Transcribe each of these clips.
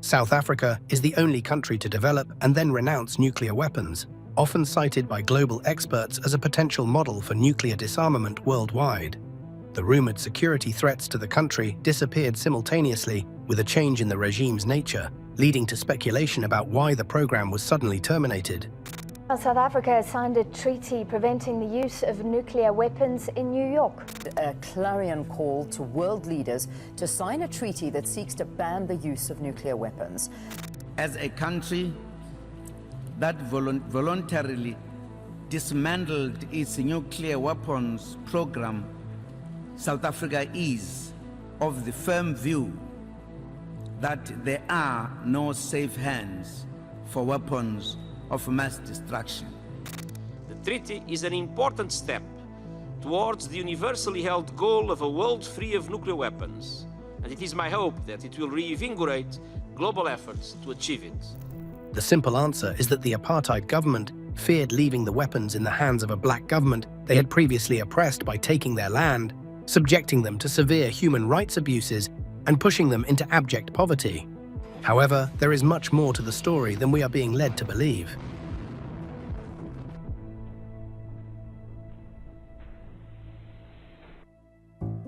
South Africa is the only country to develop and then renounce nuclear weapons, often cited by global experts as a potential model for nuclear disarmament worldwide. The rumored security threats to the country disappeared simultaneously with a change in the regime's nature, leading to speculation about why the program was suddenly terminated. South Africa has signed a treaty preventing the use of nuclear weapons in New York. A clarion call to world leaders to sign a treaty that seeks to ban the use of nuclear weapons. As a country that voluntarily dismantled its nuclear weapons program, South Africa is of the firm view that there are no safe hands for weapons of mass destruction. The treaty is an important step towards the universally held goal of a world free of nuclear weapons, and it is my hope that it will reinvigorate global efforts to achieve it. The simple answer is that the apartheid government feared leaving the weapons in the hands of a black government they had previously oppressed by taking their land, subjecting them to severe human rights abuses, and pushing them into abject poverty. However, there is much more to the story than we are being led to believe.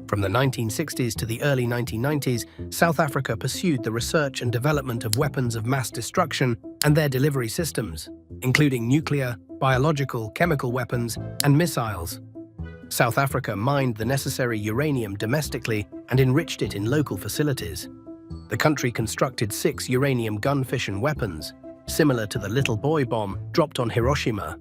From the 1960s to the early 1990s, South Africa pursued the research and development of weapons of mass destruction and their delivery systems, including nuclear, biological, chemical weapons, and missiles. South Africa mined the necessary uranium domestically and enriched it in local facilities. The country constructed 6 uranium gun fission weapons, similar to the Little Boy bomb dropped on Hiroshima.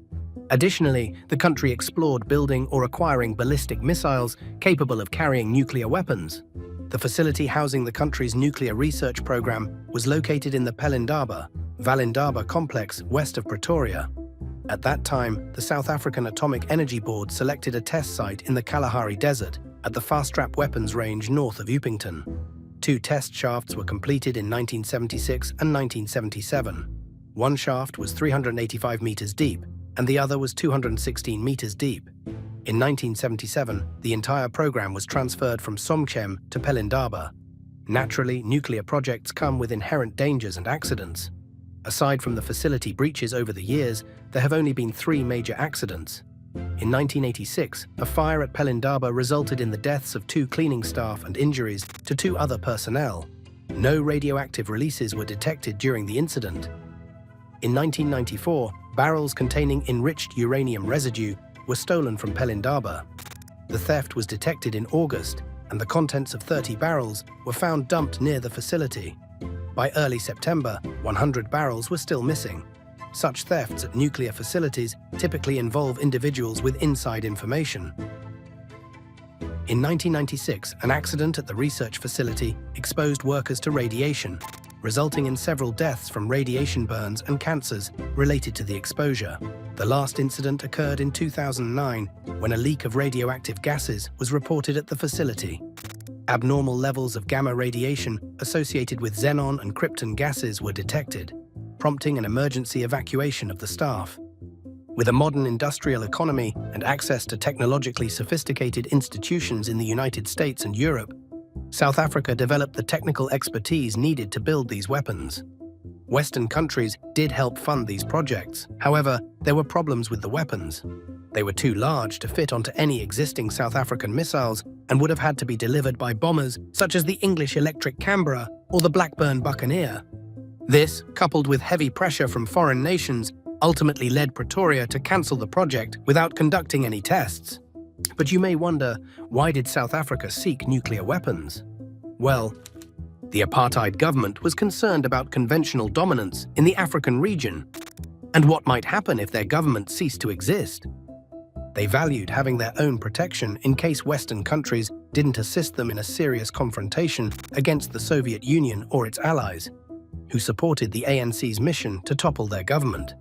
Additionally, the country explored building or acquiring ballistic missiles capable of carrying nuclear weapons. The facility housing the country's nuclear research program was located in the Pelindaba complex west of Pretoria. At that time, the South African Atomic Energy Board selected a test site in the Kalahari Desert at the Fast-Trap Weapons Range north of Upington. 2 test shafts were completed in 1976 and 1977. One shaft was 385 meters deep, and the other was 216 meters deep. In 1977, the entire program was transferred from Somchem to Pelindaba. Naturally, nuclear projects come with inherent dangers and accidents. Aside from the facility breaches over the years, there have only been 3 major accidents. In 1986, a fire at Pelindaba resulted in the deaths of 2 cleaning staff and injuries to 2 other personnel. No radioactive releases were detected during the incident. In 1994, barrels containing enriched uranium residue were stolen from Pelindaba. The theft was detected in August, and the contents of 30 barrels were found dumped near the facility. By early September, 100 barrels were still missing. Such thefts at nuclear facilities typically involve individuals with inside information. In 1996, an accident at the research facility exposed workers to radiation, resulting in several deaths from radiation burns and cancers related to the exposure. The last incident occurred in 2009, when a leak of radioactive gases was reported at the facility. Abnormal levels of gamma radiation associated with xenon and krypton gases were detected, prompting an emergency evacuation of the staff. With a modern industrial economy and access to technologically sophisticated institutions in the United States and Europe, South Africa developed the technical expertise needed to build these weapons. Western countries did help fund these projects. However, there were problems with the weapons. They were too large to fit onto any existing South African missiles and would have had to be delivered by bombers such as the English Electric Canberra or the Blackburn Buccaneer. This, coupled with heavy pressure from foreign nations, ultimately led Pretoria to cancel the project without conducting any tests. But you may wonder, why did South Africa seek nuclear weapons? Well, the apartheid government was concerned about conventional dominance in the African region and what might happen if their government ceased to exist. They valued having their own protection in case Western countries didn't assist them in a serious confrontation against the Soviet Union or its allies, who supported the ANC's mission to topple their government.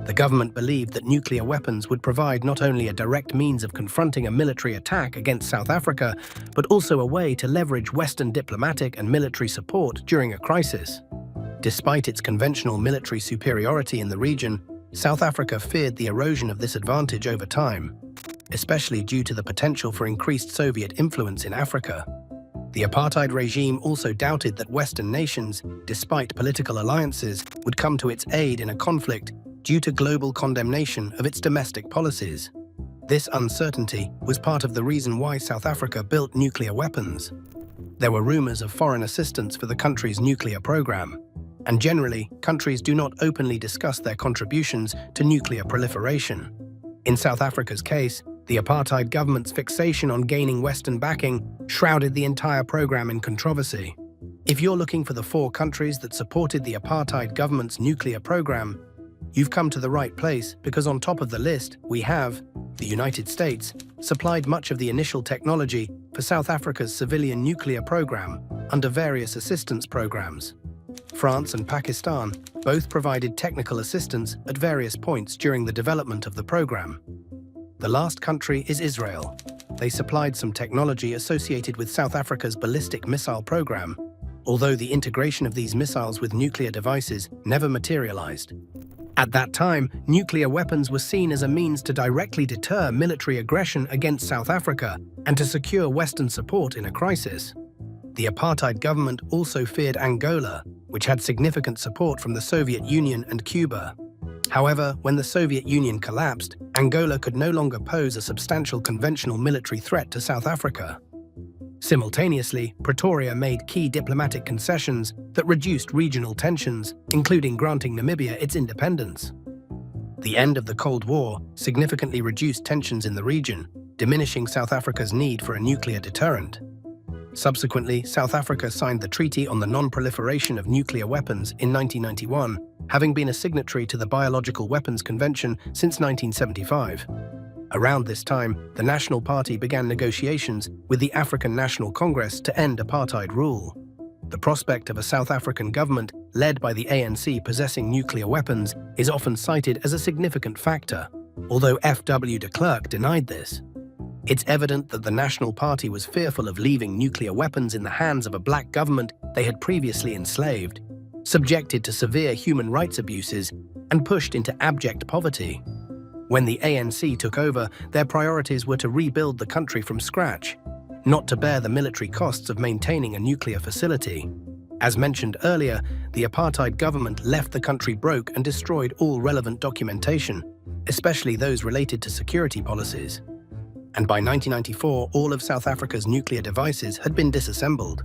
The government believed that nuclear weapons would provide not only a direct means of confronting a military attack against South Africa, but also a way to leverage Western diplomatic and military support during a crisis. Despite its conventional military superiority in the region, South Africa feared the erosion of this advantage over time, especially due to the potential for increased Soviet influence in Africa. The apartheid regime also doubted that Western nations, despite political alliances, would come to its aid in a conflict due to global condemnation of its domestic policies. This uncertainty was part of the reason why South Africa built nuclear weapons. There were rumors of foreign assistance for the country's nuclear program, and generally, countries do not openly discuss their contributions to nuclear proliferation. In South Africa's case, the apartheid government's fixation on gaining Western backing shrouded the entire program in controversy. If you're looking for the 4 countries that supported the apartheid government's nuclear program, you've come to the right place, because on top of the list, we have the United States supplied much of the initial technology for South Africa's civilian nuclear program under various assistance programs. France and Pakistan both provided technical assistance at various points during the development of the program. The last country is Israel. They supplied some technology associated with South Africa's ballistic missile program, although the integration of these missiles with nuclear devices never materialized. At that time, nuclear weapons were seen as a means to directly deter military aggression against South Africa and to secure Western support in a crisis. The apartheid government also feared Angola, which had significant support from the Soviet Union and Cuba. However, when the Soviet Union collapsed, Angola could no longer pose a substantial conventional military threat to South Africa. Simultaneously, Pretoria made key diplomatic concessions that reduced regional tensions, including granting Namibia its independence. The end of the Cold War significantly reduced tensions in the region, diminishing South Africa's need for a nuclear deterrent. Subsequently, South Africa signed the Treaty on the Non-Proliferation of Nuclear Weapons in 1991, having been a signatory to the Biological Weapons Convention since 1975. Around this time, the National Party began negotiations with the African National Congress to end apartheid rule. The prospect of a South African government led by the ANC possessing nuclear weapons is often cited as a significant factor, although F.W. de Klerk denied this. It's evident that the National Party was fearful of leaving nuclear weapons in the hands of a black government they had previously enslaved, subjected to severe human rights abuses, and pushed into abject poverty. When the ANC took over, their priorities were to rebuild the country from scratch, not to bear the military costs of maintaining a nuclear facility. As mentioned earlier, the apartheid government left the country broke and destroyed all relevant documentation, especially those related to security policies. And by 1994, all of South Africa's nuclear devices had been disassembled.